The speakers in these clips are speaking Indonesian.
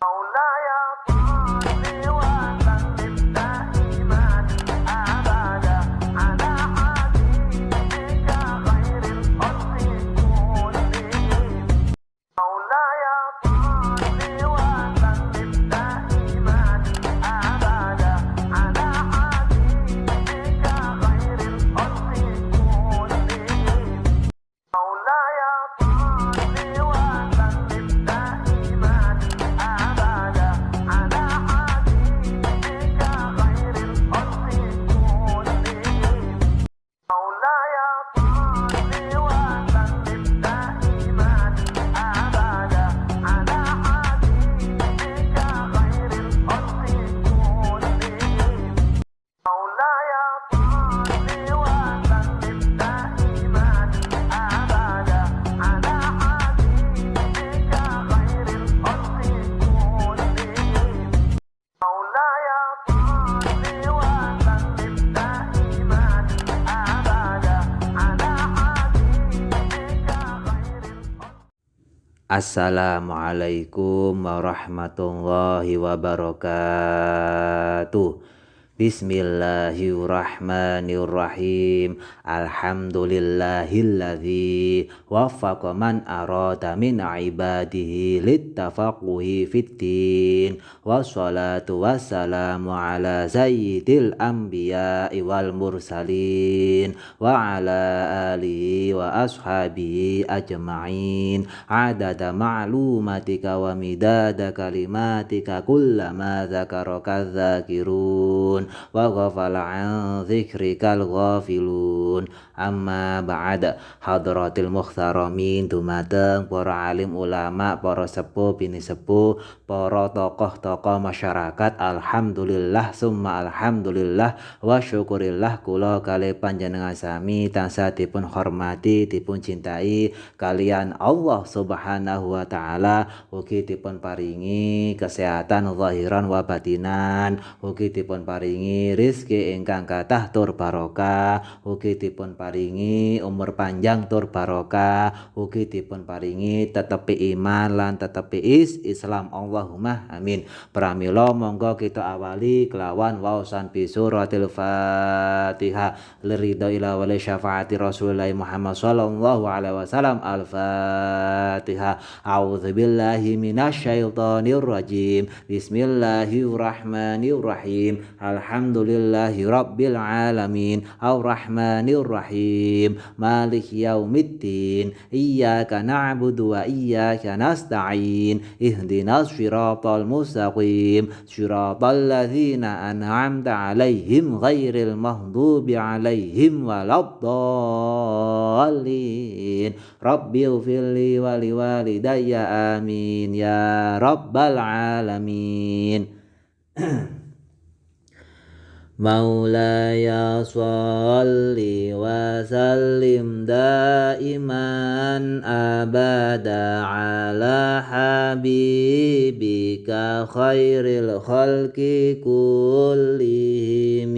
مولاي صل وسلم دائما أبدا على حبيبك خير الخلق كلهم. مولاي صل وسلم دائما أبدا على حبيبك خير الخلق كلهم. مولاي صل وسلم دائما أبدا على حبيبك خير الخلق كلهم. مولاي صل وسلم دائما أبدا على حبيبك خير الخلق كلهم. مولاي صل وسلم دائما أبدا على حبيبك خير الخلق كلهم. مولاي صل وسلم دائما أبدا على حبيبك خير الخلق. Assalamualaikum warahmatullahi wabarakatuh. Bismillahirrahmanirrahim. Alhamdulillahilladzi waffaqa man arada min ibadihi littafaquhi fiddin. Wassalatu wassalamu ala sayyidil anbiya'i wal mursalin wa ala alihi wa ashabihi ajma'in adada ma'lumatika wa midada kalimatika kullama dzakaraka dzakirun wa ghafala an dzikrikal ghafilun. Amma ba'da. Hadratil mukhtaramin, dumateng para alim ulama, para sepuh bini sepuh, para tokoh-tokoh masyarakat, alhamdulillah summa alhamdulillah wa syukurillah kula kalih panjenengan sami tansah dipun hormati, dipun cintai kalian Allah Subhanahu wa taala. Ugi dipun paringi kesehatan zahiran wa batinan, ugi dipun paringi rizki ingkang kathah tur barokah, ugi dipun paringi umur panjang tur barokah, ugi dipun paringi tetepi iman lan tetepi Islam, Allahumma amin. Pramila monggo kita awali kelawan waosan bi suratil Fatihah liridho ila wali syafaati Rasulullah Muhammad sallallahu alaihi wasallam. Al-Fatihah. A'udzubillahi minasyaitonir rajim. Bismillahirrahmanirrahim. Alhamdulillahi rabbil alamin. Ar-Rahmanir Rahim. Maliki yaumiddin. Iyyaka na'budu wa iyyaka nasta'in. Ihdinas shiratal mustaqim. Shiratal ladzina an'amta 'alaihim ghairil maghdubi 'alaihim waladdallin. Rabbighfirli wa liwalidayya amin ya rabbal alamin. Maulaya sholli wa sallim daiman abada ala habibika khairil khalqi kullihim.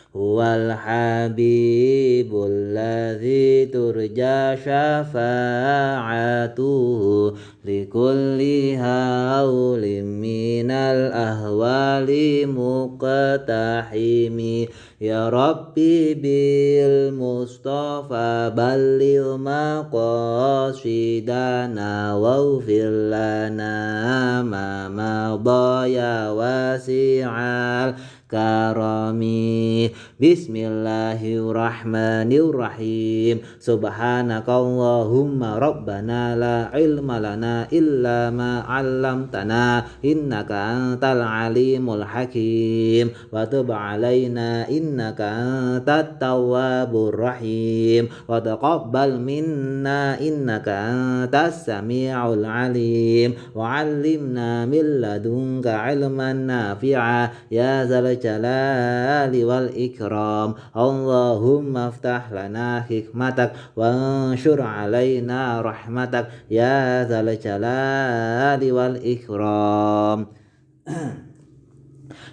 Huwal habibul ladzi turja syafa'atuhu likulli haulim minal ahwali muqtahimi. Ya Rabbi bil Mustafa balligh maqasidana waghfir lana ma madaya wasi'al karami. Bismillahirrahmanirrahim. Subhanakallahumma rabbana la ilma lana illa ma 'allamtana innaka antal alimul hakim wa tub 'alaina innaka antat tawwabur rahim wa taqabbal minna innaka antas sami'ul alim wa 'allimna min ladunka 'ilman nafi'a ya zal jalali wal ikram. Allahumma aftah lana hikmatak wa anshur alaina rahmatak ya zal jalali wal ikram.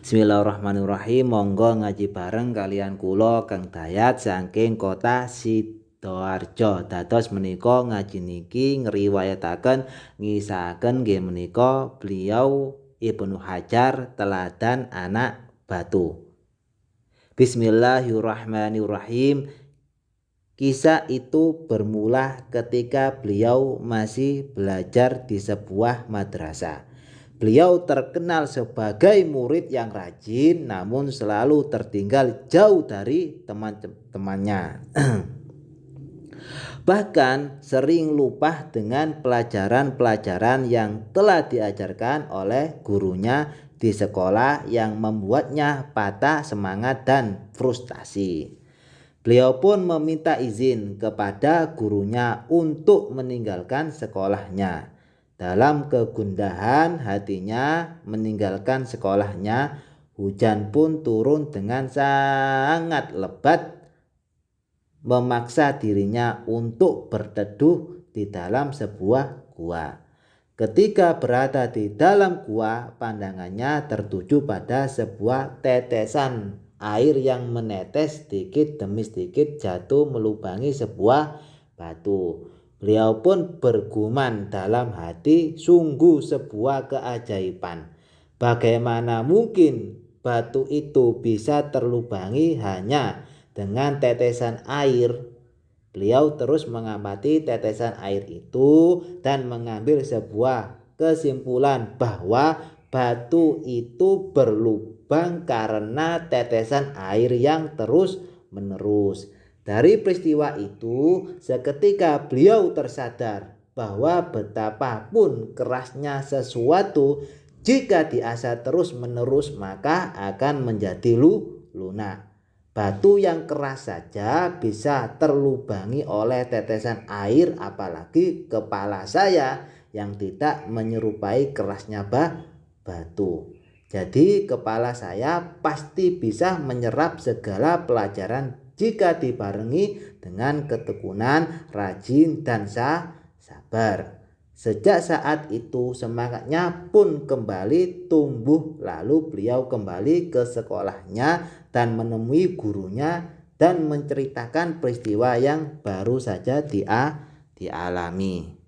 Bismillahirrahmanirrahim. Monggo ngaji bareng kalian kula Kang Dayat saking kota Sidoarjo. Dados menika ngaji niki ngriwayataken ngisahaken nggih menika beliau Ibnu Hajar teladan anak batu. Bismillahirrahmanirrahim. Kisah itu bermula ketika beliau masih belajar di sebuah madrasah. Beliau terkenal sebagai murid yang rajin namun selalu tertinggal jauh dari teman-temannya. Bahkan sering lupa dengan pelajaran-pelajaran yang telah diajarkan oleh gurunya di sekolah yang membuatnya patah semangat dan frustasi. Beliau pun meminta izin kepada gurunya untuk meninggalkan sekolahnya. Dalam kegundahan hatinya meninggalkan sekolahnya, hujan pun turun dengan sangat lebat, memaksa dirinya untuk berteduh di dalam sebuah gua. Ketika berada di dalam gua, pandangannya tertuju pada sebuah tetesan air yang menetes sedikit demi sedikit jatuh melubangi sebuah batu. Beliau pun bergumam dalam hati, sungguh sebuah keajaiban. Bagaimana mungkin batu itu bisa terlubangi hanya dengan tetesan air? Beliau terus mengamati tetesan air itu dan mengambil sebuah kesimpulan bahwa batu itu berlubang karena tetesan air yang terus menerus. Dari peristiwa itu, seketika beliau tersadar bahwa betapapun kerasnya sesuatu, jika diasah terus menerus maka akan menjadi lunak. Batu yang keras saja bisa terlubangi oleh tetesan air, apalagi kepala saya yang tidak menyerupai kerasnya batu. Jadi kepala saya pasti bisa menyerap segala pelajaran jika dibarengi dengan ketekunan, rajin, dan sabar. Sejak saat itu semangatnya pun kembali tumbuh, lalu beliau kembali ke sekolahnya dan menemui gurunya dan menceritakan peristiwa yang baru saja dialami.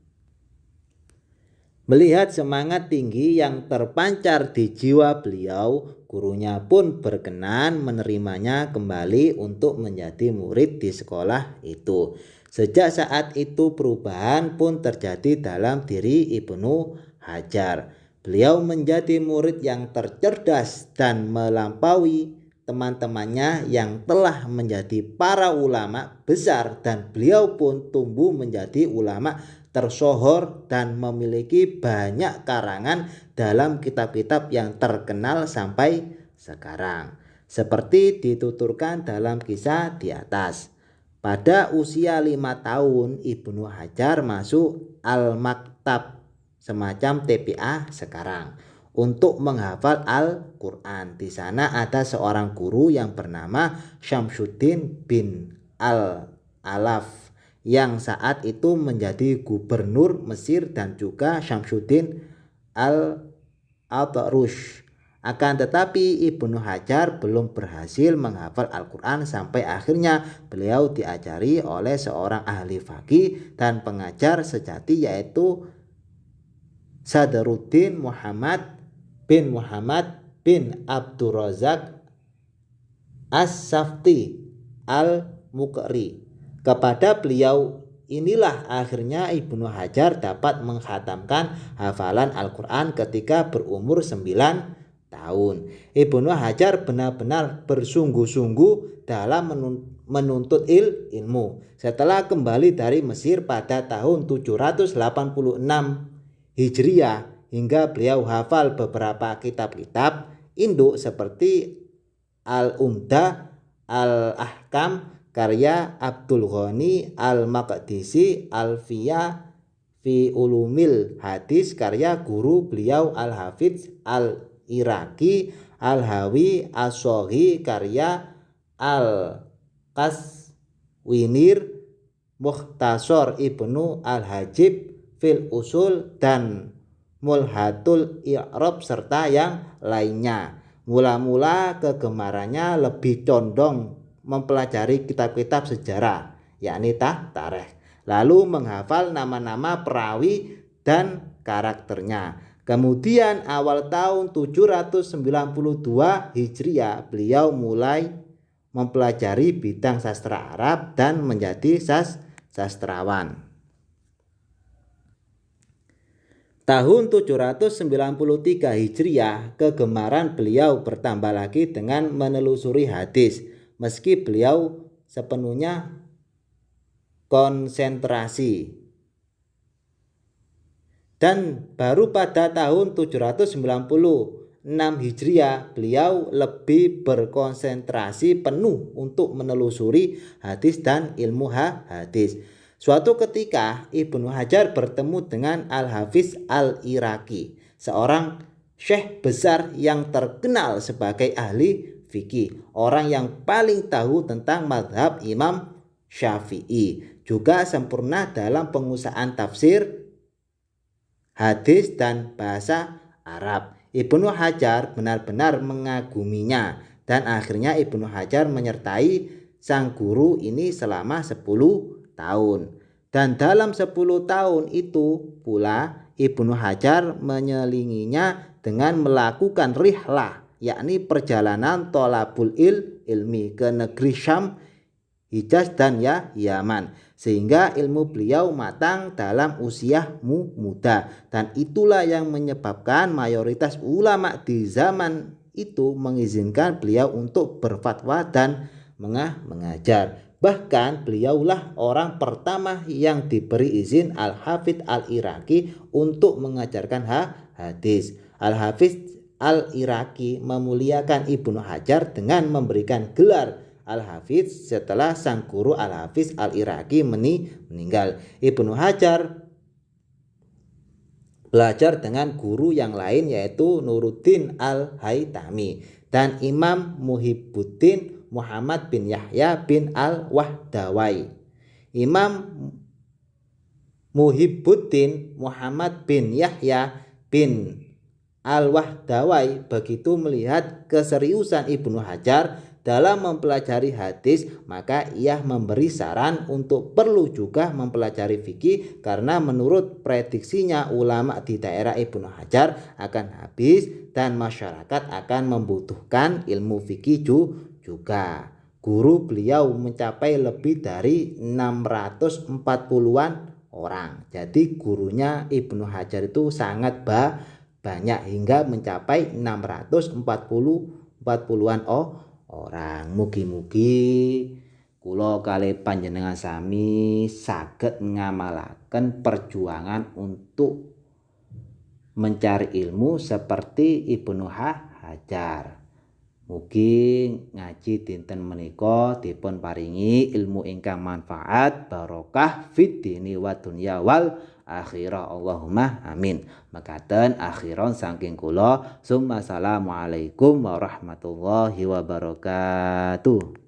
Melihat semangat tinggi yang terpancar di jiwa beliau, gurunya pun berkenan menerimanya kembali untuk menjadi murid di sekolah itu. Sejak saat itu perubahan pun terjadi dalam diri Ibnu Hajar. Beliau menjadi murid yang tercerdas dan melampaui teman-temannya yang telah menjadi para ulama besar, dan beliau pun tumbuh menjadi ulama tersohor dan memiliki banyak karangan dalam kitab-kitab yang terkenal sampai sekarang. Seperti dituturkan dalam kisah di atas. Pada usia 5 tahun, Ibnu Hajar masuk Al-Maktab, semacam TPA sekarang, untuk menghafal Al-Quran. Di sana ada seorang guru yang bernama Syamsuddin bin Al-Alaf yang saat itu menjadi gubernur Mesir, dan juga Syamsuddin Al-Atrush. Akan tetapi Ibnu Hajar belum berhasil menghafal Al-Quran sampai akhirnya beliau diajari oleh seorang ahli fikih dan pengajar sejati, yaitu Sadruddin Muhammad bin Abdurrazak As-Safti Al-Muqri. Kepada beliau inilah akhirnya Ibnu Hajar dapat menghatamkan hafalan Al-Quran ketika berumur 9 tahun. Ibnu Hajar benar-benar bersungguh-sungguh dalam menuntut ilmu. Setelah kembali dari Mesir pada tahun 786 Hijriah hingga beliau hafal beberapa kitab-kitab induk seperti Al-Umdah, Al-Ahkam karya Abdul Ghani Al-Maqdisi, Alfiyah fi Ulumil Hadis karya guru beliau Al-Hafidz Al-Iraqi, Al-Hawi As-Soghi karya Al-Qaswinir, Mukhtasar Ibnu Al-Hajib fil Usul, dan Mulhatul I'rab serta yang lainnya. Mula-mula kegemarannya lebih condong mempelajari kitab-kitab sejarah, yakni tarikh, lalu menghafal nama-nama perawi dan karakternya. Kemudian awal tahun 792 Hijriah beliau mulai mempelajari bidang sastra Arab dan menjadi sastrawan. Tahun 793 Hijriah, kegemaran beliau bertambah lagi dengan menelusuri hadis, meski beliau sepenuhnya konsentrasi. Dan baru pada tahun 796 Hijriah, beliau lebih berkonsentrasi penuh untuk menelusuri hadis dan ilmu hadis. Suatu ketika Ibnu Hajar bertemu dengan Al-Hafiz Al-Iraqi, seorang syekh besar yang terkenal sebagai ahli fikih, orang yang paling tahu tentang mazhab Imam Syafi'i, juga sempurna dalam pengusahaan tafsir, hadis, dan bahasa Arab. Ibnu Hajar benar-benar mengaguminya, dan akhirnya Ibnu Hajar menyertai sang guru ini selama 10 tahun. Dan dalam 10 tahun itu pula Ibnu Hajar menyelinginya dengan melakukan rihlah, yakni perjalanan tolabul ilmi ke negeri Syam, Hijaz, dan Yaman, sehingga ilmu beliau matang dalam usia muda. Dan itulah yang menyebabkan mayoritas ulama di zaman itu mengizinkan beliau untuk berfatwa dan mengajar. Bahkan beliaulah orang pertama yang diberi izin Al-Hafidz Al-Iraqi untuk mengajarkan hadis. Al-Hafidz Al-Iraqi memuliakan Ibnu Hajar dengan memberikan gelar Al-Hafidz setelah sang guru Al-Hafidz Al-Iraqi meninggal. Ibnu Hajar belajar dengan guru yang lain yaitu Nuruddin Al-Haytami dan Imam Muhibbuddin Muhammad bin Yahya bin Al-Wahdawai. Imam Muhibbuddin Muhammad bin Yahya bin Al-Wahdawai begitu melihat keseriusan Ibnu Hajar dalam mempelajari hadis, maka ia memberi saran untuk perlu juga mempelajari fikih, karena menurut prediksinya ulama di daerah Ibnu Hajar akan habis dan masyarakat akan membutuhkan ilmu fikih juga. Guru beliau mencapai lebih dari 640-an orang. Jadi gurunya Ibnu Hajar itu sangat banyak hingga mencapai 640-an orang. Mugi-mugi kula kalih panjenengan sami saged ngamalaken perjuangan untuk mencari ilmu seperti Ibnu Hajar. Mugi ngaji dinten menika dipun paringi ilmu ingkang manfaat, barokah fid dini wa dunya wal akhirah. Allahumma amin. Mekaten akhiron saking kula. Summa assalamualaikum warahmatullahi wabarakatuh.